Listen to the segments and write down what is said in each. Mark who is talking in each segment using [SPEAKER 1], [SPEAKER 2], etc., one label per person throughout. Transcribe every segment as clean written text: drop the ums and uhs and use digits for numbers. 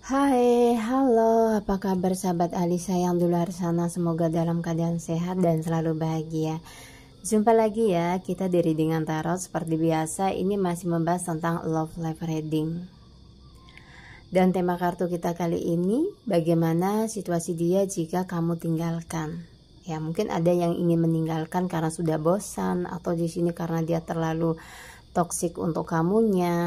[SPEAKER 1] Hai, halo, apa kabar sahabat Alisa yang di luar sana? Semoga dalam keadaan sehat dan selalu bahagia. Jumpa lagi ya, kita di Readingan Tarot. Seperti biasa, ini masih membahas tentang love life reading. Dan tema kartu kita kali ini, bagaimana situasi dia jika kamu tinggalkan. Ya, mungkin ada yang ingin meninggalkan karena sudah bosan, atau di sini karena dia terlalu toksik untuk kamunya.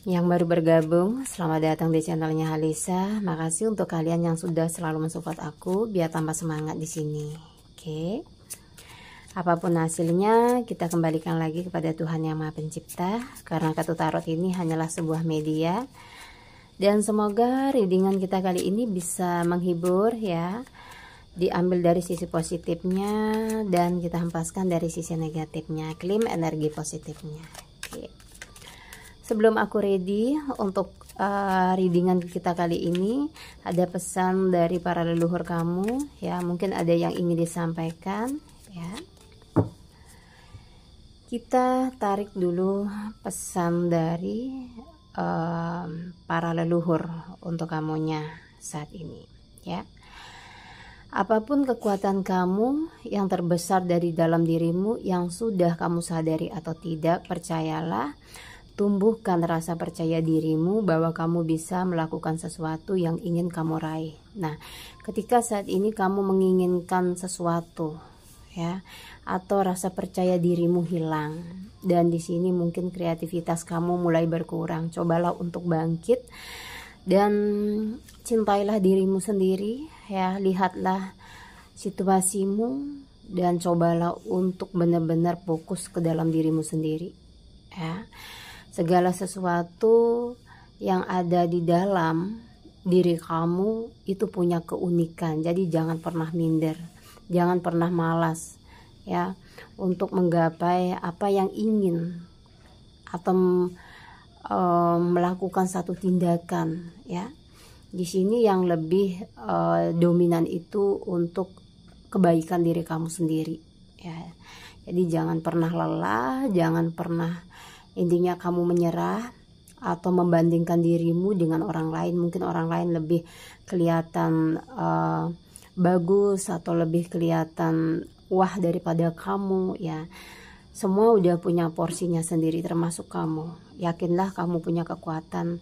[SPEAKER 1] Yang baru bergabung, selamat datang di channelnya Halisa. Makasih untuk kalian yang sudah selalu mensupport aku biar tambah semangat di sini. Oke. Apapun hasilnya, kita kembalikan lagi kepada Tuhan Yang Maha Pencipta, karena kartu tarot ini hanyalah sebuah media. Dan semoga readingan kita kali ini bisa menghibur ya. Diambil dari sisi positifnya dan kita hempaskan dari sisi negatifnya. Klaim energi positifnya. Oke. Sebelum aku ready untuk readingan kita kali ini, ada pesan dari para leluhur kamu ya, mungkin ada yang ingin disampaikan ya. Kita tarik dulu pesan dari para leluhur untuk kamunya saat ini ya. Apapun kekuatan kamu yang terbesar dari dalam dirimu yang sudah kamu sadari atau tidak, percayalah, tumbuhkan rasa percaya dirimu bahwa kamu bisa melakukan sesuatu yang ingin kamu raih. Nah, ketika saat ini kamu menginginkan sesuatu, ya, atau rasa percaya dirimu hilang, dan di sini mungkin kreativitas kamu mulai berkurang, cobalah untuk bangkit dan cintailah dirimu sendiri, ya, lihatlah situasimu dan cobalah untuk benar-benar fokus ke dalam dirimu sendiri, ya. Segala sesuatu yang ada di dalam diri kamu itu punya keunikan. Jadi jangan pernah minder, jangan pernah malas ya untuk menggapai apa yang ingin atau melakukan satu tindakan ya. Di sini yang lebih dominan itu untuk kebaikan diri kamu sendiri ya. Jadi jangan pernah lelah, jangan pernah intinya kamu menyerah atau membandingkan dirimu dengan orang lain. Mungkin orang lain lebih kelihatan bagus atau lebih kelihatan wah daripada kamu ya. Semua udah punya porsinya sendiri termasuk kamu. Yakinlah kamu punya kekuatan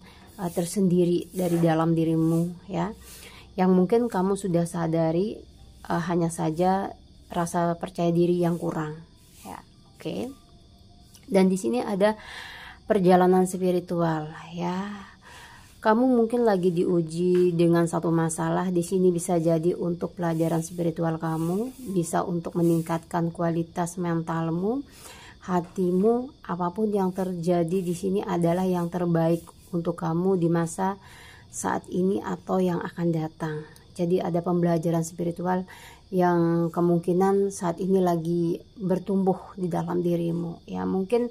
[SPEAKER 1] tersendiri dari dalam dirimu ya. Yang mungkin kamu sudah sadari, hanya saja rasa percaya diri yang kurang ya. Oke. Dan di sini ada perjalanan spiritual ya. Kamu mungkin lagi diuji dengan satu masalah. Di sini bisa jadi untuk pelajaran spiritual kamu, bisa untuk meningkatkan kualitas mentalmu, hatimu. Apapun yang terjadi di sini adalah yang terbaik untuk kamu di masa saat ini atau yang akan datang. Jadi ada pembelajaran spiritual yang kemungkinan saat ini lagi bertumbuh di dalam dirimu ya. Mungkin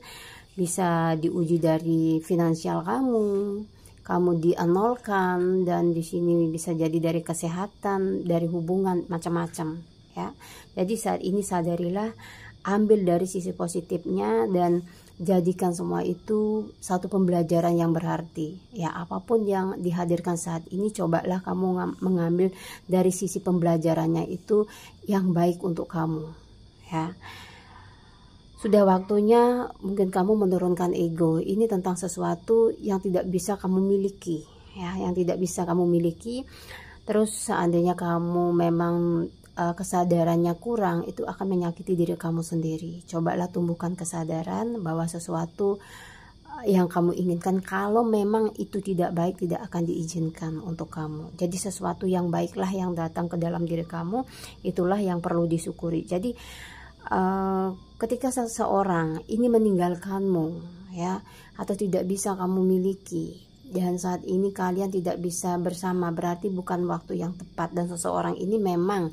[SPEAKER 1] bisa diuji dari finansial kamu dienolkan, dan di sini bisa jadi dari kesehatan, dari hubungan, macam-macam ya. Jadi saat ini sadarilah, ambil dari sisi positifnya dan jadikan semua itu satu pembelajaran yang berarti ya. Apapun yang dihadirkan saat ini, cobalah kamu mengambil dari sisi pembelajarannya itu yang baik untuk kamu ya. Sudah waktunya mungkin kamu menurunkan ego. Ini tentang sesuatu yang tidak bisa kamu miliki ya, yang tidak bisa kamu miliki. Terus seandainya kamu memang kesadarannya kurang, itu akan menyakiti diri kamu sendiri. Cobalah tumbuhkan kesadaran bahwa sesuatu yang kamu inginkan, kalau memang itu tidak baik, tidak akan diizinkan untuk kamu. Jadi sesuatu yang baiklah yang datang ke dalam diri kamu, itulah yang perlu disyukuri. Jadi ketika seseorang ini meninggalkanmu ya, atau tidak bisa kamu miliki, dan saat ini kalian tidak bisa bersama, berarti bukan waktu yang tepat. Dan seseorang ini memang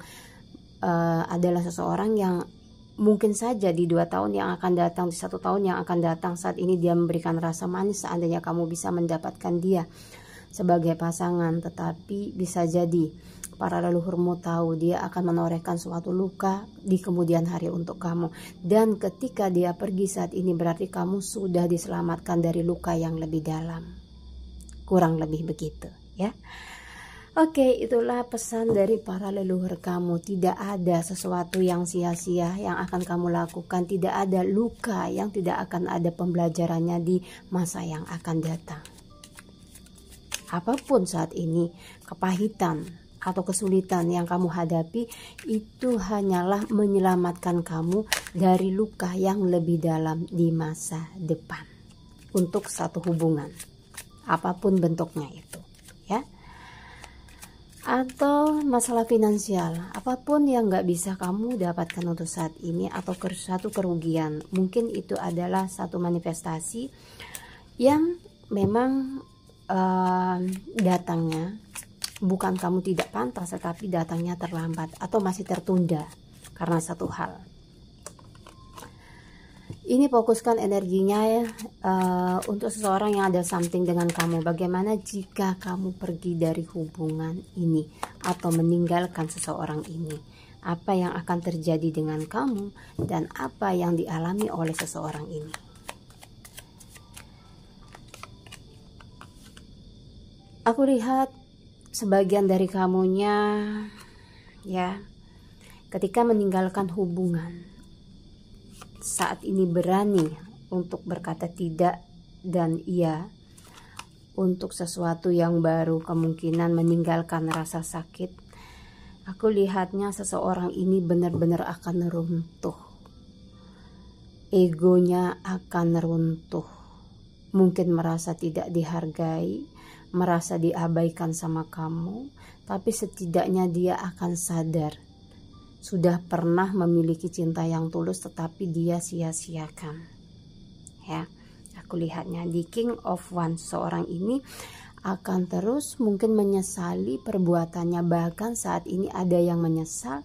[SPEAKER 1] adalah seseorang yang mungkin saja di 2 tahun yang akan datang, di 1 tahun yang akan datang, saat ini dia memberikan rasa manis seandainya kamu bisa mendapatkan dia sebagai pasangan. Tetapi bisa jadi para leluhurmu tahu dia akan menorehkan suatu luka di kemudian hari untuk kamu. Dan ketika dia pergi saat ini, berarti kamu sudah diselamatkan dari luka yang lebih dalam. kurang lebih begitu ya. Oke, itulah pesan dari para leluhur kamu. Tidak ada sesuatu yang sia-sia yang akan kamu lakukan. Tidak ada luka yang tidak akan ada pembelajarannya di masa yang akan datang. Apapun saat ini, kepahitan atau kesulitan yang kamu hadapi, itu hanyalah menyelamatkan kamu dari luka yang lebih dalam di masa depan. Untuk satu hubungan, apapun bentuknya itu ya. Atau masalah finansial, apapun yang nggak bisa kamu dapatkan untuk saat ini, atau satu kerugian, mungkin itu adalah satu manifestasi yang memang datangnya bukan kamu tidak pantas, tetapi datangnya terlambat atau masih tertunda karena satu hal. Ini fokuskan energinya ya, untuk seseorang yang ada something dengan kamu. Bagaimana jika kamu pergi dari hubungan ini atau meninggalkan seseorang ini? Apa yang akan terjadi dengan kamu dan apa yang dialami oleh seseorang ini? Aku lihat sebagian dari kamunya ya, ketika meninggalkan hubungan, saat ini berani untuk berkata tidak dan iya untuk sesuatu yang baru, kemungkinan meninggalkan rasa sakit. Aku lihatnya seseorang ini benar-benar akan runtuh, egonya akan runtuh, mungkin merasa tidak dihargai, merasa diabaikan sama kamu, tapi setidaknya dia akan sadar sudah pernah memiliki cinta yang tulus tetapi dia sia-siakan ya. Aku lihatnya di King of Wands, seorang ini akan terus mungkin menyesali perbuatannya, bahkan saat ini ada yang menyesal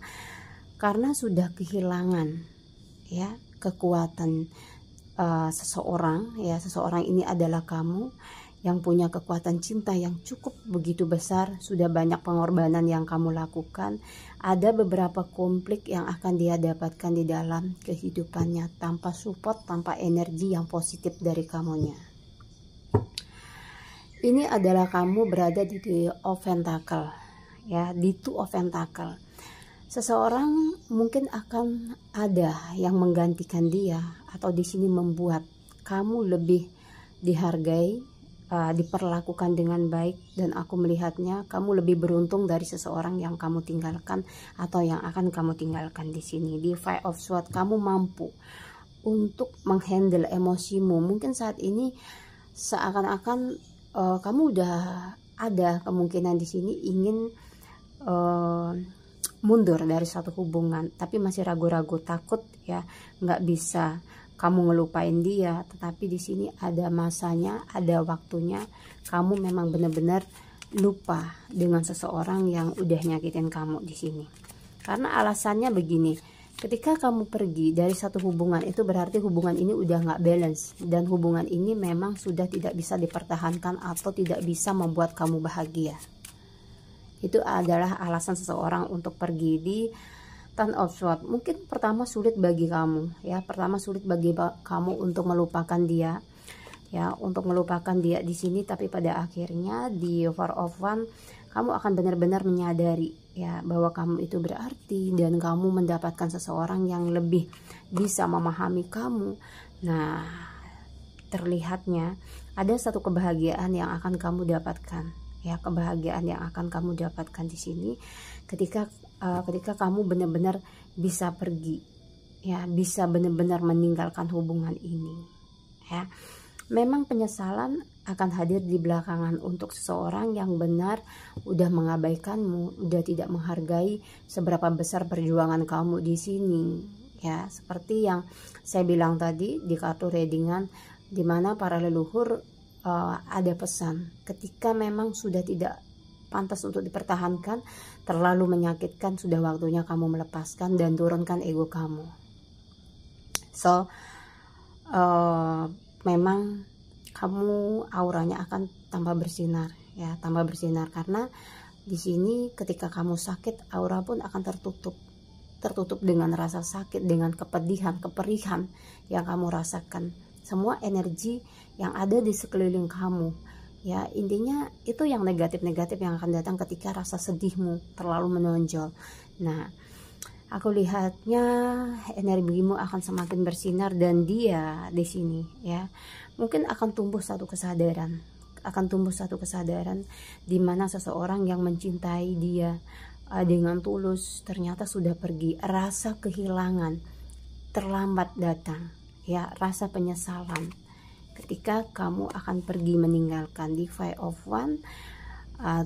[SPEAKER 1] karena sudah kehilangan ya kekuatan seseorang ya. Seseorang ini adalah kamu yang punya kekuatan cinta yang cukup begitu besar. Sudah banyak pengorbanan yang kamu lakukan. Ada beberapa konflik yang akan dia dapatkan di dalam kehidupannya tanpa support, tanpa energi yang positif dari kamunya. Ini adalah kamu berada di Two of Pentacle ya, di Two of Pentacle. Seseorang mungkin akan ada yang menggantikan dia, atau di sini membuat kamu lebih dihargai, diperlakukan dengan baik, dan aku melihatnya kamu lebih beruntung dari seseorang yang kamu tinggalkan atau yang akan kamu tinggalkan. Di sini di Five of Swords, kamu mampu untuk menghandle emosimu. Mungkin saat ini seakan-akan kamu udah ada kemungkinan di sini ingin mundur dari suatu hubungan, tapi masih ragu-ragu, takut ya nggak bisa kamu ngelupain dia. Tetapi di sini ada masanya, ada waktunya. Kamu memang benar-benar lupa dengan seseorang yang udah nyakitin kamu di sini. Karena alasannya begini, ketika kamu pergi dari satu hubungan, itu berarti hubungan ini udah nggak balance, dan hubungan ini memang sudah tidak bisa dipertahankan atau tidak bisa membuat kamu bahagia. Itu adalah alasan seseorang untuk pergi. Di Ten of Swords, mungkin pertama sulit bagi kamu ya, pertama sulit bagi kamu untuk melupakan dia ya, untuk melupakan dia di sini. Tapi pada akhirnya di Four of Wands, kamu akan benar-benar menyadari ya bahwa kamu itu berarti, dan kamu mendapatkan seseorang yang lebih bisa memahami kamu. Nah, terlihatnya ada satu kebahagiaan yang akan kamu dapatkan ya, kebahagiaan yang akan kamu dapatkan di sini ketika kamu benar-benar bisa pergi ya, bisa benar-benar meninggalkan hubungan ini ya. Memang penyesalan akan hadir di belakangan untuk seseorang yang benar udah mengabaikanmu, udah tidak menghargai seberapa besar perjuangan kamu di sini ya. Seperti yang saya bilang tadi di kartu readingan, dimana para leluhur ada pesan ketika memang sudah tidak pantas untuk dipertahankan, terlalu menyakitkan, sudah waktunya kamu melepaskan dan turunkan ego kamu. So memang kamu auranya akan tambah bersinar ya, tambah bersinar, karena di sini ketika kamu sakit, aura pun akan tertutup dengan rasa sakit, dengan kepedihan, keperihan yang kamu rasakan. Semua energi yang ada di sekeliling kamu ya. Intinya itu yang negatif-negatif yang akan datang ketika rasa sedihmu terlalu menonjol. Nah, aku lihatnya energimu akan semakin bersinar, dan dia di sini ya mungkin akan tumbuh satu kesadaran, di mana seseorang yang mencintai dia dengan tulus ternyata sudah pergi. Rasa kehilangan terlambat datang ya, rasa penyesalan ketika kamu akan pergi meninggalkan. Di Five of Wands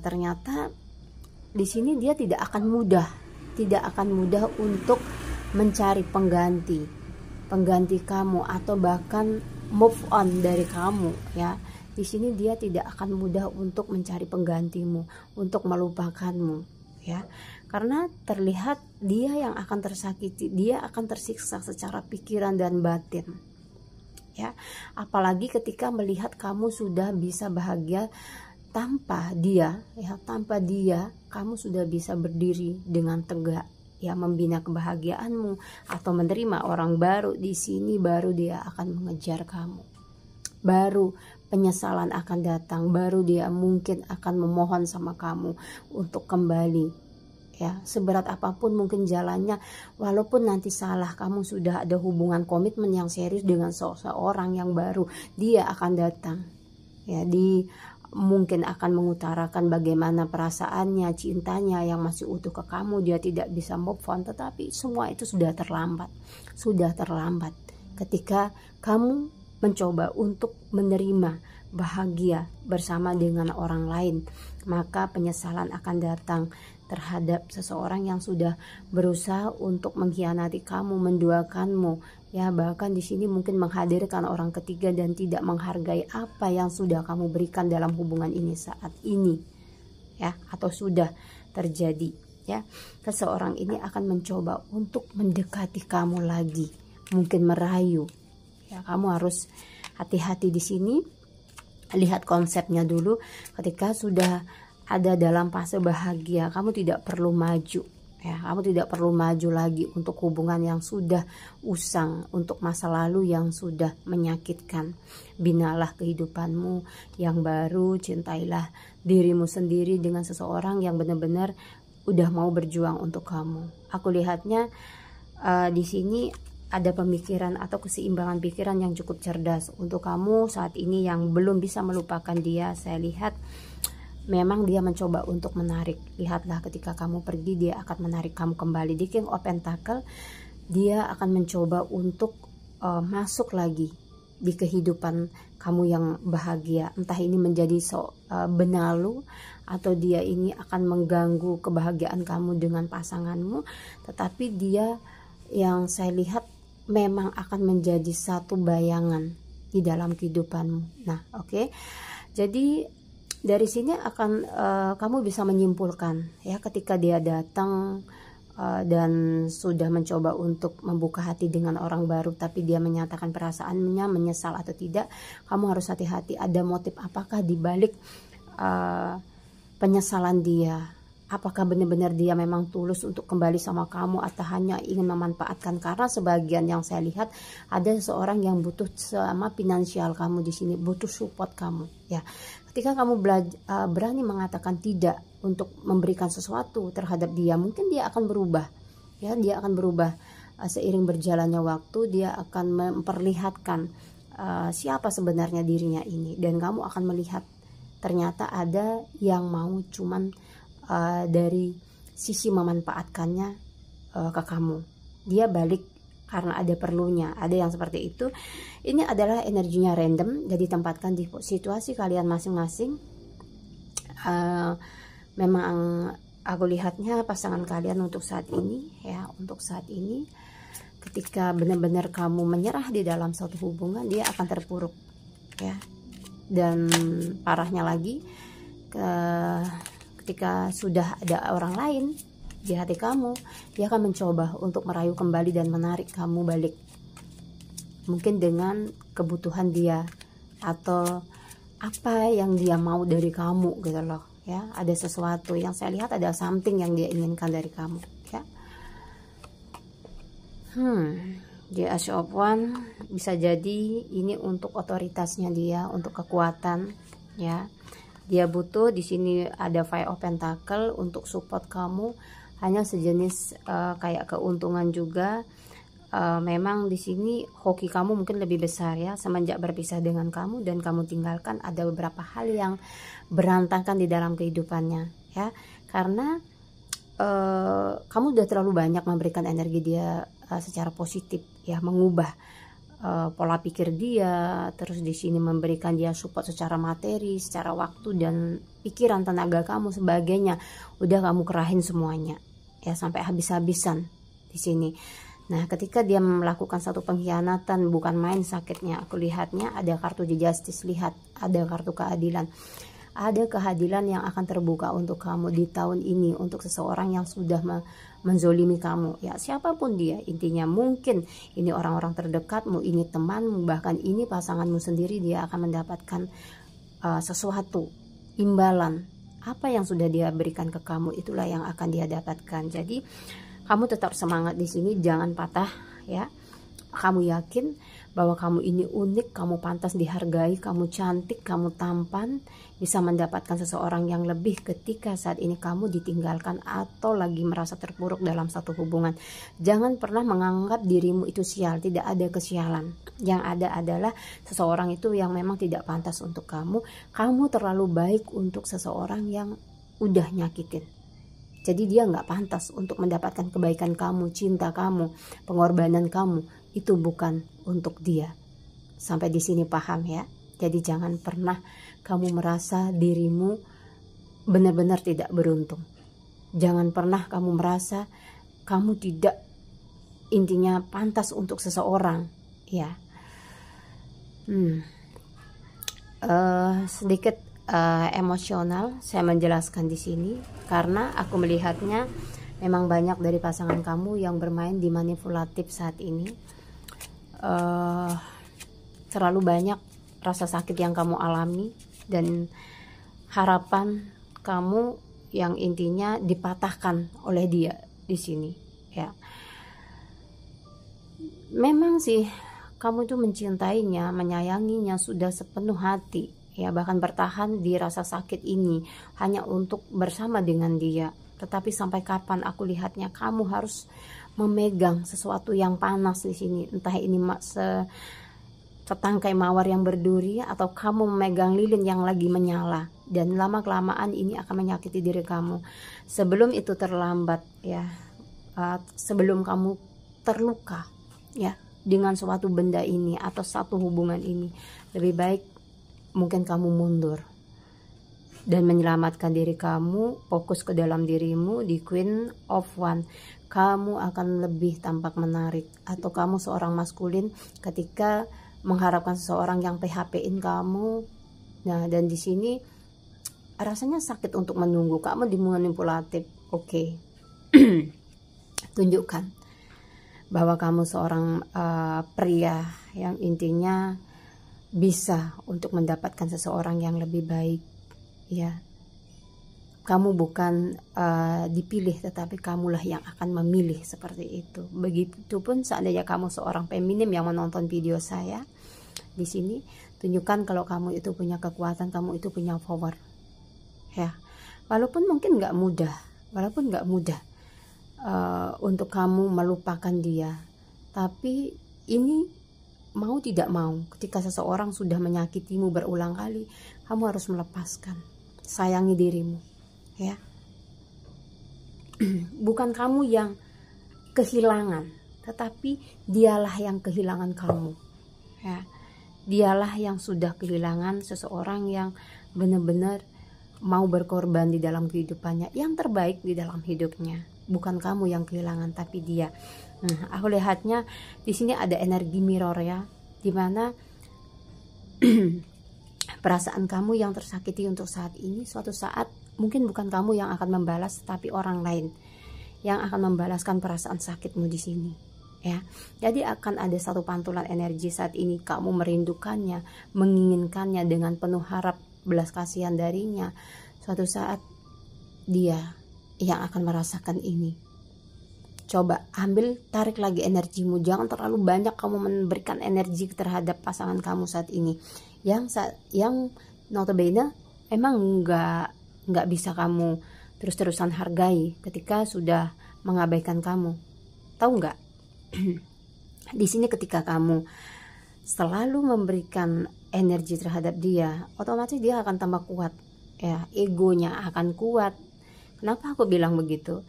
[SPEAKER 1] ternyata di sini dia tidak akan mudah untuk mencari pengganti kamu, atau bahkan move on dari kamu ya. Di sini dia tidak akan mudah untuk mencari penggantimu, untuk melupakanmu ya, karena terlihat dia yang akan tersakiti, dia akan tersiksa secara pikiran dan batin ya. Apalagi ketika melihat kamu sudah bisa bahagia tanpa dia ya, kamu sudah bisa berdiri dengan tegak ya, membina kebahagiaanmu atau menerima orang baru. Di sini baru dia akan mengejar kamu, baru penyesalan akan datang, baru dia mungkin akan memohon sama kamu untuk kembali ya. Seberat apapun mungkin jalannya, walaupun nanti salah, kamu sudah ada hubungan komitmen yang serius dengan seseorang yang baru, dia akan datang ya. Mungkin akan mengutarakan bagaimana perasaannya, cintanya yang masih utuh ke kamu, dia tidak bisa move on. Tetapi semua itu sudah terlambat ketika kamu mencoba untuk menerima bahagia bersama dengan orang lain. Maka penyesalan akan datang terhadap seseorang yang sudah berusaha untuk mengkhianati kamu, menduakanmu ya, bahkan di sini mungkin menghadirkan orang ketiga dan tidak menghargai apa yang sudah kamu berikan dalam hubungan ini saat ini ya, atau sudah terjadi ya. Seseorang ini akan mencoba untuk mendekati kamu lagi, mungkin merayu ya. Kamu harus hati-hati di sini. Lihat konsepnya dulu. Ketika sudah ada dalam fase bahagia, kamu tidak perlu maju ya, kamu tidak perlu maju lagi untuk hubungan yang sudah usang, untuk masa lalu yang sudah menyakitkan. Binalah kehidupanmu yang baru, cintailah dirimu sendiri dengan seseorang yang benar-benar udah mau berjuang untuk kamu. Aku lihatnya di sini ada pemikiran atau keseimbangan pikiran yang cukup cerdas untuk kamu saat ini yang belum bisa melupakan dia. Saya lihat memang dia mencoba untuk menarik. Lihatlah ketika kamu pergi, dia akan menarik kamu kembali. Di King of Pentacle, dia akan mencoba untuk masuk lagi di kehidupan kamu yang bahagia. Entah ini menjadi benalu, atau dia ini akan mengganggu kebahagiaan kamu dengan pasanganmu. Tetapi dia yang saya lihat memang akan menjadi satu bayangan di dalam kehidupanmu. Nah, oke. Jadi dari sini akan kamu bisa menyimpulkan ya, ketika dia datang dan sudah mencoba untuk membuka hati dengan orang baru, tapi dia menyatakan perasaannya, menyesal atau tidak, kamu harus hati-hati. Ada motif apakah di balik penyesalan dia? Apakah benar-benar dia memang tulus untuk kembali sama kamu, atau hanya ingin memanfaatkan? Karena sebagian yang saya lihat ada seseorang yang butuh sama finansial kamu di sini, butuh support kamu ya. Ketika kamu berani mengatakan tidak untuk memberikan sesuatu terhadap dia, mungkin dia akan berubah ya, dia akan berubah seiring berjalannya waktu. Dia akan memperlihatkan siapa sebenarnya dirinya ini, dan kamu akan melihat ternyata ada yang mau cuman dari sisi memanfaatkannya ke kamu. Dia balik karena ada perlunya, ada yang seperti itu. Ini adalah energinya random, jadi tempatkan di situasi kalian masing-masing. Memang aku lihatnya pasangan kalian untuk saat ini ya, untuk saat ini ketika benar-benar kamu menyerah di dalam suatu hubungan, dia akan terpuruk ya. Dan parahnya lagi, ketika sudah ada orang lain di hati kamu, dia akan mencoba untuk merayu kembali dan menarik kamu balik, mungkin dengan kebutuhan dia atau apa yang dia mau dari kamu gitu loh ya. Ada sesuatu yang saya lihat, ada something yang dia inginkan dari kamu ya. The Ace of Wands bisa jadi ini untuk otoritasnya dia, untuk kekuatan ya. Dia butuh, di sini ada Five of Pentacle untuk support kamu, hanya sejenis kayak keuntungan juga. Memang di sini hoki kamu mungkin lebih besar ya, semenjak berpisah dengan kamu dan kamu tinggalkan, ada beberapa hal yang berantakan di dalam kehidupannya ya, karena kamu udah terlalu banyak memberikan energi dia secara positif ya, mengubah pola pikir dia, terus di sini memberikan dia support secara materi, secara waktu dan pikiran, tenaga kamu sebagainya, udah kamu kerahin semuanya ya, sampai habis-habisan di sini. Nah, ketika dia melakukan satu pengkhianatan, bukan main sakitnya. Aku lihatnya ada kartu The Justice, lihat ada kartu keadilan. Ada keadilan yang akan terbuka untuk kamu di tahun ini, untuk seseorang yang sudah menzolimi kamu ya, siapapun dia. Intinya mungkin ini orang-orang terdekatmu, ini temanmu, bahkan ini pasanganmu sendiri, dia akan mendapatkan sesuatu imbalan. Apa yang sudah dia berikan ke kamu, itulah yang akan dia dapatkan. Jadi kamu tetap semangat di sini, jangan patah ya. Kamu yakin bahwa kamu ini unik, kamu pantas dihargai, kamu cantik, kamu tampan, bisa mendapatkan seseorang yang lebih ketika saat ini kamu ditinggalkan atau lagi merasa terpuruk dalam satu hubungan. Jangan pernah menganggap dirimu itu sial, tidak ada kesialan. Yang ada adalah seseorang itu yang memang tidak pantas untuk kamu. Kamu terlalu baik untuk seseorang yang udah nyakitin. Jadi dia nggak pantas untuk mendapatkan kebaikan kamu, cinta kamu, pengorbanan kamu. Itu bukan untuk dia. Sampai di sini paham ya? Jadi jangan pernah kamu merasa dirimu benar-benar tidak beruntung. Jangan pernah kamu merasa kamu tidak, intinya pantas untuk seseorang ya. Sedikit emosional saya menjelaskan di sini karena aku melihatnya memang banyak dari pasangan kamu yang bermain di manipulatif saat ini. Terlalu banyak rasa sakit yang kamu alami dan harapan kamu yang intinya dipatahkan oleh dia di sini ya. Memang sih kamu tuh mencintainya, menyayanginya sudah sepenuh hati ya, bahkan bertahan di rasa sakit ini hanya untuk bersama dengan dia. Tetapi sampai kapan aku lihatnya kamu harus memegang sesuatu yang panas di sini, entah ini setangkai mawar yang berduri atau kamu memegang lilin yang lagi menyala, dan lama kelamaan ini akan menyakiti diri kamu. Sebelum itu terlambat ya, sebelum kamu terluka ya dengan suatu benda ini atau satu hubungan ini, lebih baik mungkin kamu mundur dan menyelamatkan diri kamu, fokus ke dalam dirimu. Di Queen of Wands, kamu akan lebih tampak menarik, atau kamu seorang maskulin ketika mengharapkan seseorang yang PHP-in kamu. Nah, dan di sini rasanya sakit untuk menunggu, kamu dimanipulatif. Oke. Tunjukkan bahwa kamu seorang pria yang intinya bisa untuk mendapatkan seseorang yang lebih baik ya. Kamu bukan dipilih, tetapi kamulah yang akan memilih seperti itu. Begitupun seandainya kamu seorang feminim yang menonton video saya di sini, tunjukkan kalau kamu itu punya kekuatan, kamu itu punya power ya. Walaupun mungkin nggak mudah untuk kamu melupakan dia, tapi ini mau tidak mau, ketika seseorang sudah menyakitimu berulang kali, kamu harus melepaskan. Sayangi dirimu ya. Bukan kamu yang kehilangan, tetapi dialah yang kehilangan kamu ya. Dialah yang sudah kehilangan seseorang yang benar-benar mau berkorban di dalam kehidupannya, yang terbaik di dalam hidupnya. Bukan kamu yang kehilangan, tapi dia. Aku lihatnya di sini ada energi mirror ya, dimana perasaan kamu yang tersakiti untuk saat ini, suatu saat mungkin bukan kamu yang akan membalas, tapi orang lain yang akan membalaskan perasaan sakitmu di sini ya. Jadi akan ada satu pantulan energi saat ini, kamu merindukannya, menginginkannya dengan penuh harap belas kasihan darinya. Suatu saat dia yang akan merasakan ini. Coba ambil, tarik lagi energimu, jangan terlalu banyak kamu memberikan energi terhadap pasangan kamu saat ini. Yang notabene emang nggak bisa kamu terus-terusan hargai ketika sudah mengabaikan kamu. Tahu nggak? Di sini ketika kamu selalu memberikan energi terhadap dia, otomatis dia akan tambah kuat, ya, egonya akan kuat. Kenapa aku bilang begitu?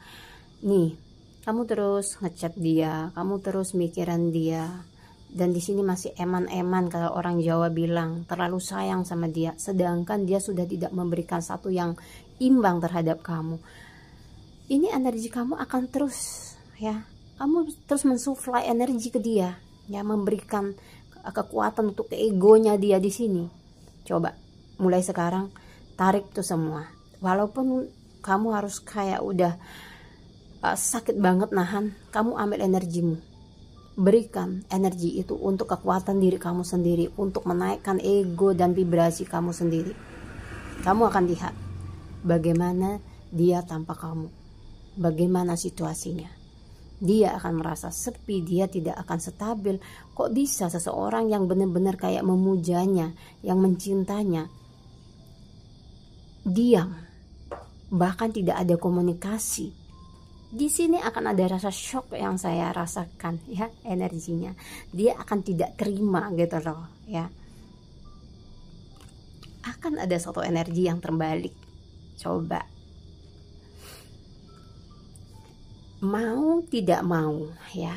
[SPEAKER 1] Nih, kamu terus ngechat dia, kamu terus mikiran dia, dan di sini masih eman-eman kalau orang Jawa bilang, terlalu sayang sama dia, sedangkan dia sudah tidak memberikan satu yang imbang terhadap kamu. Ini energi kamu akan terus, ya, kamu terus mensuplai energi ke dia, ya, memberikan kekuatan untuk ke egonya dia di sini. Coba mulai sekarang tarik tuh semua, walaupun kamu harus kayak udah sakit banget nahan, kamu ambil energimu, berikan energi itu untuk kekuatan diri kamu sendiri, untuk menaikkan ego dan vibrasi kamu sendiri. Kamu akan lihat bagaimana dia tanpa kamu, bagaimana situasinya. Dia akan merasa sepi, dia tidak akan stabil. Kok bisa seseorang yang benar-benar kayak memujanya, yang mencintanya, diam, bahkan tidak ada komunikasi. Di sini akan ada rasa shock yang saya rasakan, ya, energinya. Dia akan tidak terima gitu loh, ya. Akan ada suatu energi yang terbalik. Coba. Mau tidak mau, ya,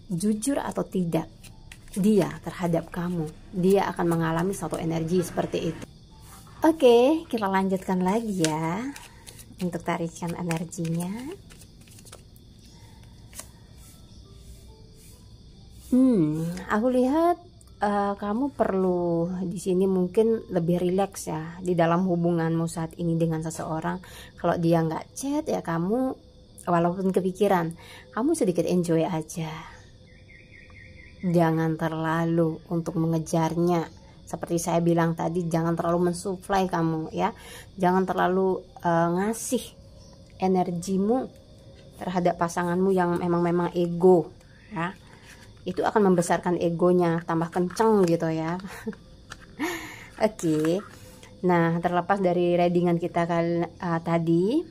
[SPEAKER 1] jujur atau tidak, dia terhadap kamu, dia akan mengalami suatu energi seperti itu. Oke, kita lanjutkan lagi ya untuk tarikan energinya. Aku lihat kamu perlu di sini mungkin lebih rileks ya di dalam hubunganmu saat ini dengan seseorang. Kalau dia nggak chat, ya kamu walaupun kepikiran, kamu sedikit enjoy aja. Jangan terlalu untuk mengejarnya. Seperti saya bilang tadi, jangan terlalu mensuplai kamu, ya. Jangan terlalu ngasih energimu terhadap pasanganmu yang memang ego, ya. Itu akan membesarkan egonya, tambah kenceng gitu ya. Oke. Nah, terlepas dari readingan kita tadi,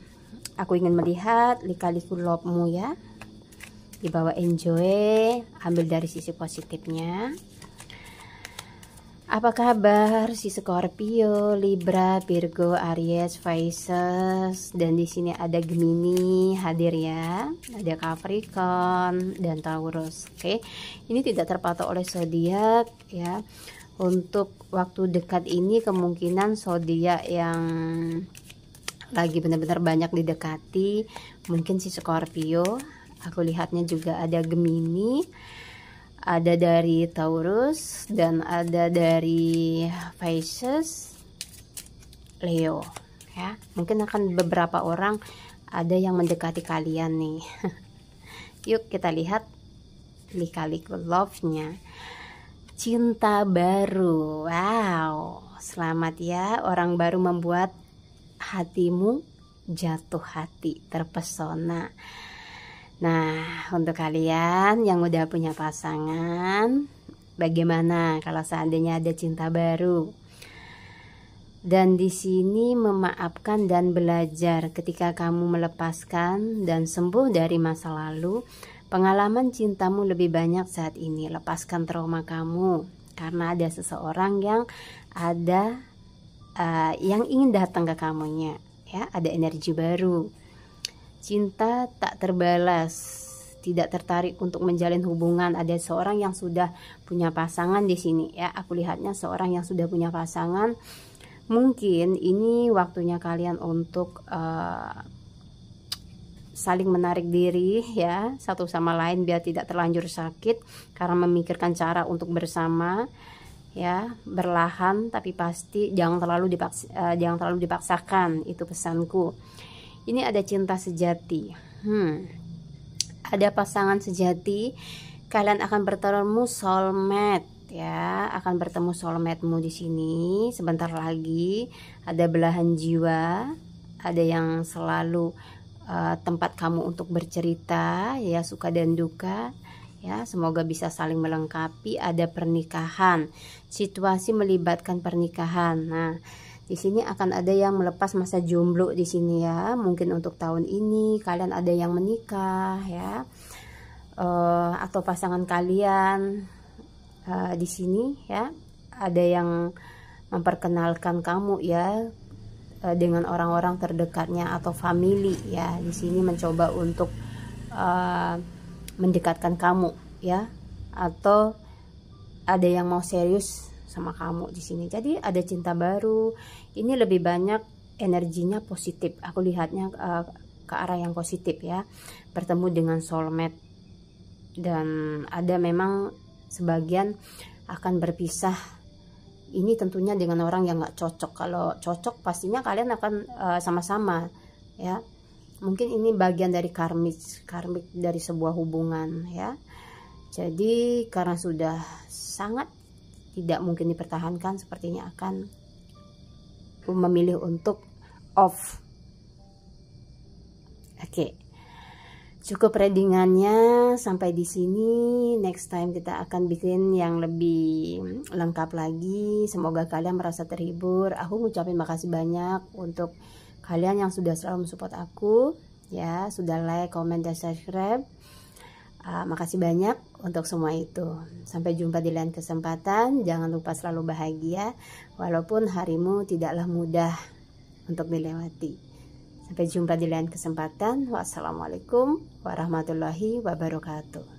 [SPEAKER 1] aku ingin melihat lika-liku love-mu ya. Di bawah enjoy, ambil dari sisi positifnya. Apa kabar si Scorpio, Libra, Virgo, Aries, Pisces, dan di sini ada Gemini hadir ya, ada Capricorn dan Taurus. Oke, ini tidak terpatok oleh zodiak ya. Untuk waktu dekat ini kemungkinan zodiak yang lagi benar-benar banyak didekati mungkin si Scorpio. Aku lihatnya juga ada Gemini, ada dari Taurus, dan ada dari Pisces, Leo ya. Mungkin akan beberapa orang ada yang mendekati kalian nih. Yuk kita lihat lika-liku love-nya. Cinta baru. Wow, selamat ya, orang baru membuat hatimu jatuh hati, terpesona. Nah, untuk kalian yang udah punya pasangan, bagaimana kalau seandainya ada cinta baru? Dan di sini memaafkan dan belajar ketika kamu melepaskan dan sembuh dari masa lalu, pengalaman cintamu lebih banyak saat ini. Lepaskan trauma kamu karena ada seseorang yang yang ingin datang ke kamunya, ya, ada energi baru. Cinta tak terbalas, tidak tertarik untuk menjalin hubungan. Ada seorang yang sudah punya pasangan di sini ya. Aku lihatnya seorang yang sudah punya pasangan. Mungkin ini waktunya kalian untuk saling menarik diri ya, satu sama lain biar tidak terlanjur sakit karena memikirkan cara untuk bersama ya, berlahan tapi pasti jangan terlalu dipaksakan, itu pesanku. Ini ada cinta sejati. Ada pasangan sejati. Kalian akan bertemu soulmate ya, akan bertemu soulmate-mu di sini sebentar lagi. Ada belahan jiwa, ada yang selalu tempat kamu untuk bercerita ya, suka dan duka ya, semoga bisa saling melengkapi. Ada pernikahan, situasi melibatkan pernikahan. Nah, Di sini akan ada yang melepas masa jomblo di sini ya. Mungkin untuk tahun ini kalian ada yang menikah ya. Atau pasangan kalian di sini ya. Ada yang memperkenalkan kamu ya dengan orang-orang terdekatnya atau family ya. Di sini mencoba untuk mendekatkan kamu ya, atau ada yang mau serius sama kamu di sini. Jadi ada cinta baru. Ini lebih banyak energinya positif. Aku lihatnya ke arah yang positif ya. Bertemu dengan soulmate, dan ada memang sebagian akan berpisah. Ini tentunya dengan orang yang nggak cocok. Kalau cocok pastinya kalian akan sama-sama ya. Mungkin ini bagian dari karmik dari sebuah hubungan ya. Jadi karena sudah sangat tidak mungkin dipertahankan, sepertinya akan memilih untuk off. Oke. Cukup readingannya sampai di sini. Next time kita akan bikin yang lebih lengkap lagi. Semoga kalian merasa terhibur. Aku ngucapin makasih banyak untuk kalian yang sudah selalu mensupport aku ya, sudah like, comment, dan subscribe. Makasih banyak untuk semua itu. Sampai jumpa di lain kesempatan. Jangan lupa selalu bahagia walaupun harimu tidaklah mudah untuk dilewati. Sampai jumpa di lain kesempatan. Wassalamualaikum warahmatullahi wabarakatuh.